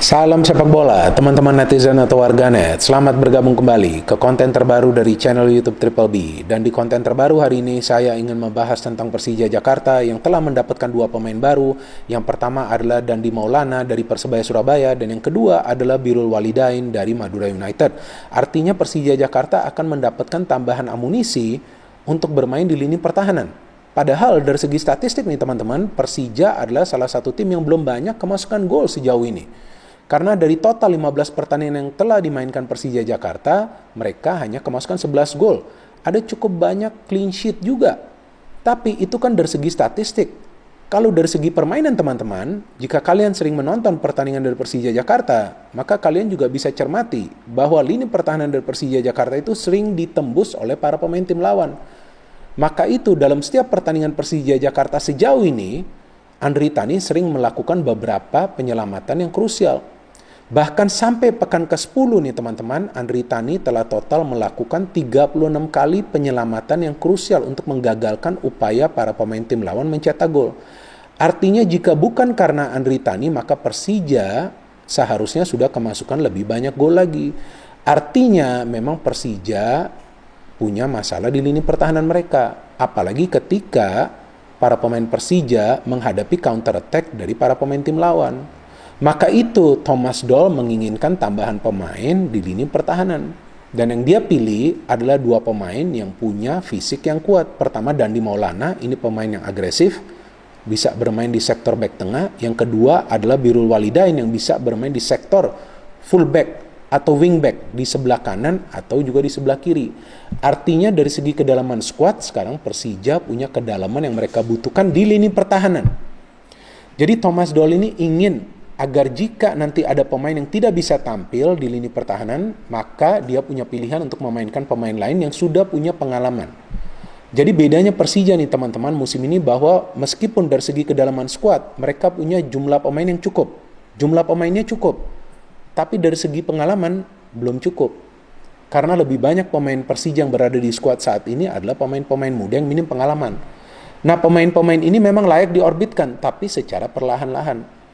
Salam sepak bola, teman-teman netizen atau warganet. Selamat bergabung kembali ke konten terbaru dari channel YouTube Triple B. Dan di konten terbaru hari ini saya ingin membahas tentang Persija Jakarta yang telah mendapatkan dua pemain baru. Yang pertama adalah Dandi Maulana dari Persebaya Surabaya dan yang kedua adalah Birrul Walidain dari Madura United. Artinya Persija Jakarta akan mendapatkan tambahan amunisi untuk bermain di lini pertahanan. Padahal dari segi statistik nih teman-teman, Persija adalah salah satu tim yang belum banyak kemasukan gol sejauh ini. Karena dari total 15 pertandingan yang telah dimainkan Persija Jakarta, mereka hanya kemasukan 11 gol. Ada cukup banyak clean sheet juga. Tapi itu kan dari segi statistik. Kalau dari segi permainan teman-teman, jika kalian sering menonton pertandingan dari Persija Jakarta, maka kalian juga bisa cermati bahwa lini pertahanan dari Persija Jakarta itu sering ditembus oleh para pemain tim lawan. Maka itu dalam setiap pertandingan Persija Jakarta sejauh ini, Andri Tani sering melakukan beberapa penyelamatan yang krusial. Bahkan sampai pekan ke-10 nih teman-teman, Andri Tani telah total melakukan 36 kali penyelamatan yang krusial untuk menggagalkan upaya para pemain tim lawan mencetak gol. Artinya jika bukan karena Andri Tani, maka Persija seharusnya sudah kemasukan lebih banyak gol lagi. Artinya memang Persija punya masalah di lini pertahanan mereka. Apalagi ketika para pemain Persija menghadapi counter attack dari para pemain tim lawan. Maka itu Thomas Doll menginginkan tambahan pemain di lini pertahanan. Dan yang dia pilih adalah dua pemain yang punya fisik yang kuat. Pertama Dandi Maulana, ini pemain yang agresif, bisa bermain di sektor back tengah. Yang kedua adalah Birrul Walidain yang bisa bermain di sektor full back atau wing back di sebelah kanan atau juga di sebelah kiri. Artinya dari segi kedalaman skuad sekarang Persija punya kedalaman yang mereka butuhkan di lini pertahanan. Jadi Thomas Doll ini ingin agar jika nanti ada pemain yang tidak bisa tampil di lini pertahanan, maka dia punya pilihan untuk memainkan pemain lain yang sudah punya pengalaman. Jadi bedanya Persija nih teman-teman musim ini bahwa meskipun dari segi kedalaman skuad mereka punya jumlah pemain yang cukup. Jumlah pemainnya cukup. Tapi dari segi pengalaman belum cukup. Karena lebih banyak pemain Persija yang berada di skuad saat ini adalah pemain-pemain muda yang minim pengalaman. Nah, pemain-pemain ini memang layak diorbitkan, tapi secara perlahan-lahan.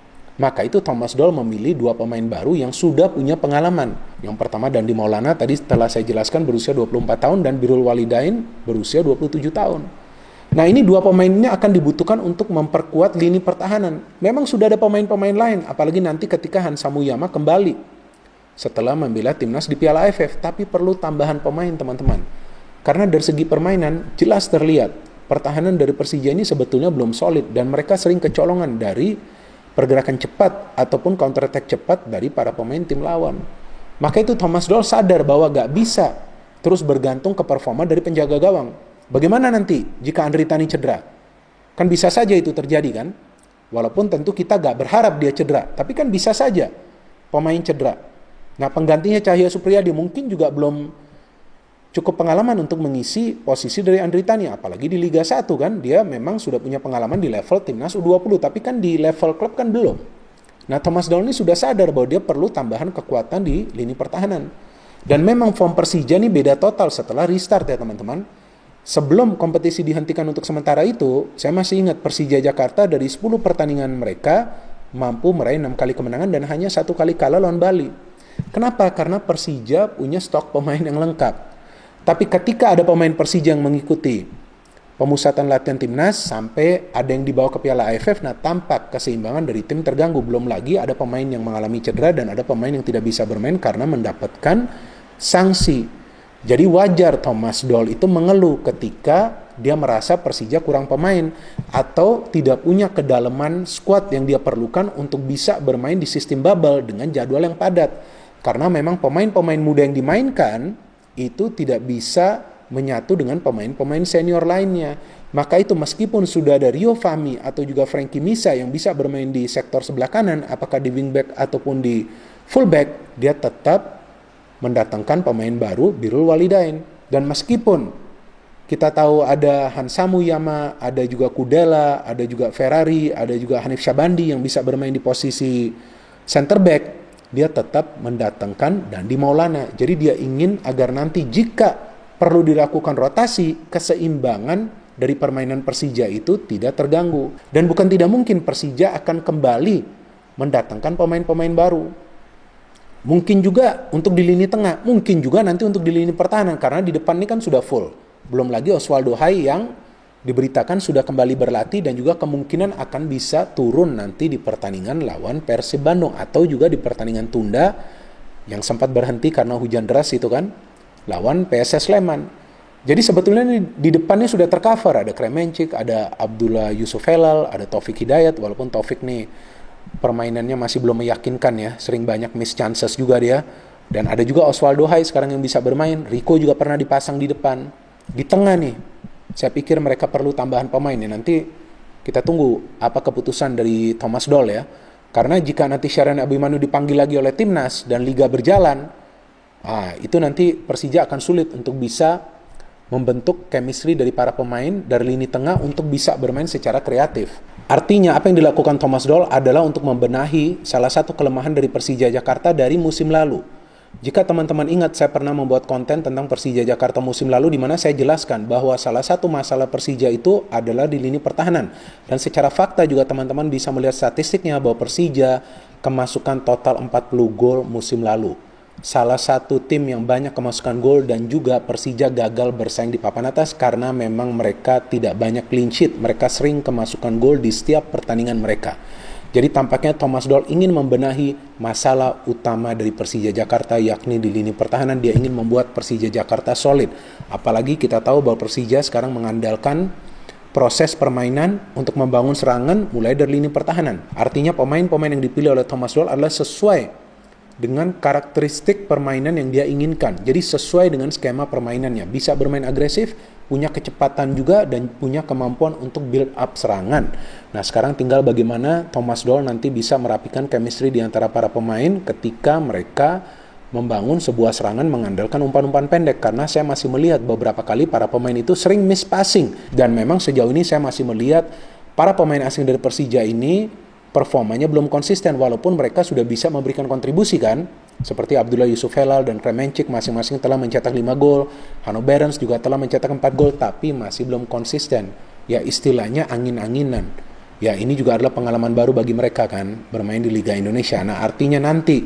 Maka itu Thomas Doll memilih dua pemain baru yang sudah punya pengalaman. Yang pertama Dandi Maulana, tadi setelah saya jelaskan berusia 24 tahun dan Birrul Walidain berusia 27 tahun. Nah ini dua pemain ini akan dibutuhkan untuk memperkuat lini pertahanan. Memang sudah ada pemain-pemain lain, apalagi nanti ketika Hansa Muyama kembali setelah membela timnas di Piala AFF. Tapi perlu tambahan pemain teman-teman. Karena dari segi permainan jelas terlihat pertahanan dari Persija ini sebetulnya belum solid dan mereka sering kecolongan dari pergerakan cepat ataupun counter attack cepat dari para pemain tim lawan. Maka itu Thomas Doll sadar bahwa gak bisa terus bergantung ke performa dari penjaga gawang. Bagaimana nanti jika Andri Tani cedera? Kan bisa saja itu terjadi kan? Walaupun tentu kita gak berharap dia cedera, tapi kan bisa saja pemain cedera. Nah penggantinya Cahya Supriyadi mungkin juga belum cukup pengalaman untuk mengisi posisi dari Andri Tani, apalagi di Liga 1 kan, dia memang sudah punya pengalaman di level timnas U20, tapi kan di level klub kan belum. Nah Thomas Doll ini sudah sadar bahwa dia perlu tambahan kekuatan di lini pertahanan. Dan memang form Persija ini beda total setelah restart ya teman-teman. Sebelum kompetisi dihentikan untuk sementara itu, saya masih ingat Persija Jakarta dari 10 pertandingan mereka mampu meraih 6 kali kemenangan dan hanya 1 kali kalah lawan Bali. Kenapa? Karena Persija punya stok pemain yang lengkap. Tapi ketika ada pemain Persija yang mengikuti pemusatan latihan timnas sampai ada yang dibawa ke Piala AFF, nah tampak keseimbangan dari tim terganggu. Belum lagi ada pemain yang mengalami cedera dan ada pemain yang tidak bisa bermain karena mendapatkan sanksi. Jadi wajar Thomas Doll itu mengeluh ketika dia merasa Persija kurang pemain atau tidak punya kedalaman skuad yang dia perlukan untuk bisa bermain di sistem bubble dengan jadwal yang padat. Karena memang pemain-pemain muda yang dimainkan itu tidak bisa menyatu dengan pemain-pemain senior lainnya. Maka itu meskipun sudah ada Rio Fahmi atau juga Frankie Misa yang bisa bermain di sektor sebelah kanan, apakah di wingback ataupun di fullback, dia tetap mendatangkan pemain baru Birrul Walidain. Dan meskipun kita tahu ada Hansa Muyama, ada juga Kudela, ada juga Ferrari, ada juga Hanif Syabandi yang bisa bermain di posisi center back, dia tetap mendatangkan Dandi Maulana. Jadi dia ingin agar nanti jika perlu dilakukan rotasi, keseimbangan dari permainan Persija itu tidak terganggu. Dan bukan tidak mungkin Persija akan kembali mendatangkan pemain-pemain baru. Mungkin juga untuk di lini tengah, mungkin juga nanti untuk di lini pertahanan, karena di depan ini kan sudah full. Belum lagi Oswaldo Hai yang diberitakan sudah kembali berlatih dan juga kemungkinan akan bisa turun nanti di pertandingan lawan Persib Bandung, atau juga di pertandingan tunda yang sempat berhenti karena hujan deras itu kan, lawan PSS Sleman. Jadi sebetulnya di depannya sudah tercover, ada Kremencik, ada Abdullah Yusuf Helal, ada Taufik Hidayat, walaupun Taufik nih permainannya masih belum meyakinkan ya, sering banyak miss chances juga dia. Dan ada juga Oswaldo Hai sekarang yang bisa bermain. Rico juga pernah dipasang di depan. Di tengah nih, saya pikir mereka perlu tambahan pemain ya. Nanti kita tunggu apa keputusan dari Thomas Doll ya. Karena jika nanti Syahrian Abimanyu dipanggil lagi oleh timnas dan liga berjalan, itu nanti Persija akan sulit untuk bisa membentuk chemistry dari para pemain dari lini tengah untuk bisa bermain secara kreatif. Artinya apa yang dilakukan Thomas Doll adalah untuk membenahi salah satu kelemahan dari Persija Jakarta dari musim lalu. Jika teman-teman ingat, saya pernah membuat konten tentang Persija Jakarta musim lalu di mana saya jelaskan bahwa salah satu masalah Persija itu adalah di lini pertahanan. Dan secara fakta juga teman-teman bisa melihat statistiknya bahwa Persija kemasukan total 40 gol musim lalu. Salah satu tim yang banyak kemasukan gol, dan juga Persija gagal bersaing di papan atas karena memang mereka tidak banyak clean sheet. Mereka sering kemasukan gol di setiap pertandingan mereka. Jadi tampaknya Thomas Doll ingin membenahi masalah utama dari Persija Jakarta, yakni di lini pertahanan. Dia ingin membuat Persija Jakarta solid. Apalagi kita tahu bahwa Persija sekarang mengandalkan proses permainan untuk membangun serangan mulai dari lini pertahanan. Artinya pemain-pemain yang dipilih oleh Thomas Doll adalah sesuai dengan karakteristik permainan yang dia inginkan. Jadi sesuai dengan skema permainannya. Bisa bermain agresif, punya kecepatan juga, dan punya kemampuan untuk build up serangan. Nah sekarang tinggal bagaimana Thomas Doll nanti bisa merapikan chemistry di antara para pemain ketika mereka membangun sebuah serangan mengandalkan umpan-umpan pendek. Karena saya masih melihat beberapa kali para pemain itu sering miss passing. Dan memang sejauh ini saya masih melihat para pemain asing dari Persija ini performanya belum konsisten, walaupun mereka sudah bisa memberikan kontribusi kan, seperti Abdullah Yusuf Helal dan Kremencik masing-masing telah mencetak 5 gol, Hanno Behrens juga telah mencetak 4 gol, tapi masih belum konsisten. Ya istilahnya angin-anginan. Ya ini juga adalah pengalaman baru bagi mereka kan, bermain di Liga Indonesia. Nah artinya nanti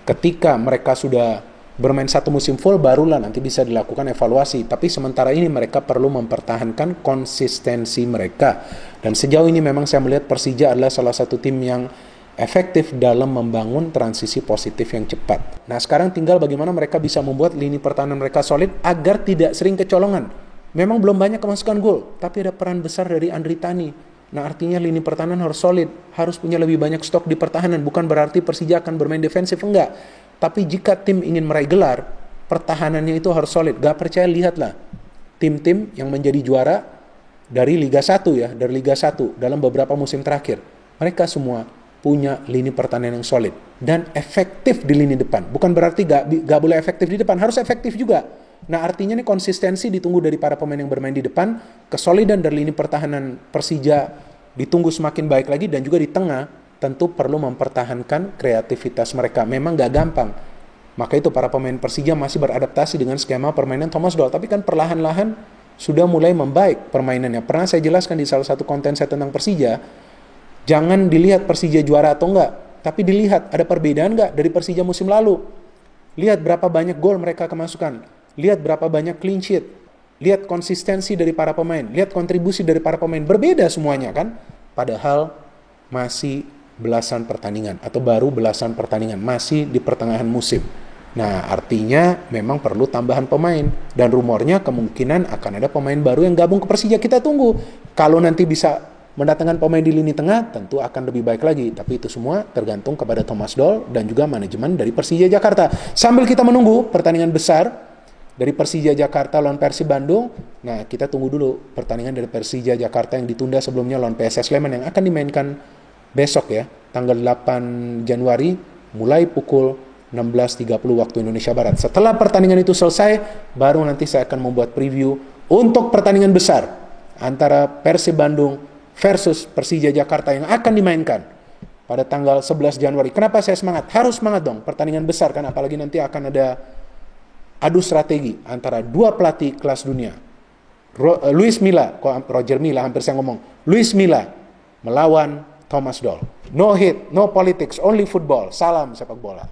ketika mereka sudah bermain satu musim full, barulah nanti bisa dilakukan evaluasi. Tapi sementara ini mereka perlu mempertahankan konsistensi mereka. Dan sejauh ini memang saya melihat Persija adalah salah satu tim yang efektif dalam membangun transisi positif yang cepat. Nah sekarang tinggal bagaimana mereka bisa membuat lini pertahanan mereka solid agar tidak sering kecolongan. Memang belum banyak kemasukan gol, tapi ada peran besar dari Andri Tani. Nah artinya lini pertahanan harus solid, harus punya lebih banyak stok di pertahanan. Bukan berarti Persija akan bermain defensif, enggak. Tapi jika tim ingin meraih gelar, pertahanannya itu harus solid. Gak percaya, lihatlah tim-tim yang menjadi juara dari Liga 1 ya, dari Liga 1 dalam beberapa musim terakhir. Mereka semua punya lini pertahanan yang solid dan efektif di lini depan. Bukan berarti gak boleh efektif di depan, harus efektif juga. Nah artinya nih konsistensi ditunggu dari para pemain yang bermain di depan, kesolidan dari lini pertahanan Persija ditunggu semakin baik lagi, dan juga di tengah tentu perlu mempertahankan kreativitas mereka. Memang gak gampang. Maka itu para pemain Persija masih beradaptasi dengan skema permainan Thomas Doll. Tapi kan perlahan-lahan sudah mulai membaik permainannya. Pernah saya jelaskan di salah satu konten saya tentang Persija, jangan dilihat Persija juara atau enggak, tapi dilihat ada perbedaan enggak dari Persija musim lalu. Lihat berapa banyak gol mereka kemasukan. Lihat berapa banyak clean sheet. Lihat konsistensi dari para pemain. Lihat kontribusi dari para pemain. Berbeda semuanya kan. Padahal masih belasan pertandingan atau baru belasan pertandingan, masih di pertengahan musim. Nah artinya memang perlu tambahan pemain, dan rumornya kemungkinan akan ada pemain baru yang gabung ke Persija. Kita tunggu. Kalau nanti bisa mendatangkan pemain di lini tengah, tentu akan lebih baik lagi. Tapi itu semua tergantung kepada Thomas Doll dan juga manajemen dari Persija Jakarta. Sambil kita menunggu pertandingan besar dari Persija Jakarta lawan Persib Bandung, nah kita tunggu dulu pertandingan dari Persija Jakarta yang ditunda sebelumnya lawan PSS Sleman yang akan dimainkan besok ya, tanggal 8 Januari mulai pukul 16.30 waktu Indonesia Barat. Setelah pertandingan itu selesai, baru nanti saya akan membuat preview untuk pertandingan besar antara Persib Bandung versus Persija Jakarta yang akan dimainkan pada tanggal 11 Januari. Kenapa saya semangat? Harus semangat dong, pertandingan besar kan, apalagi nanti akan ada adu strategi antara dua pelatih kelas dunia. Luis Milla, Roger Milla hampir saya ngomong, Luis Milla melawan Thomas Doll. No hit, no politics, only football. Salam sepak bola.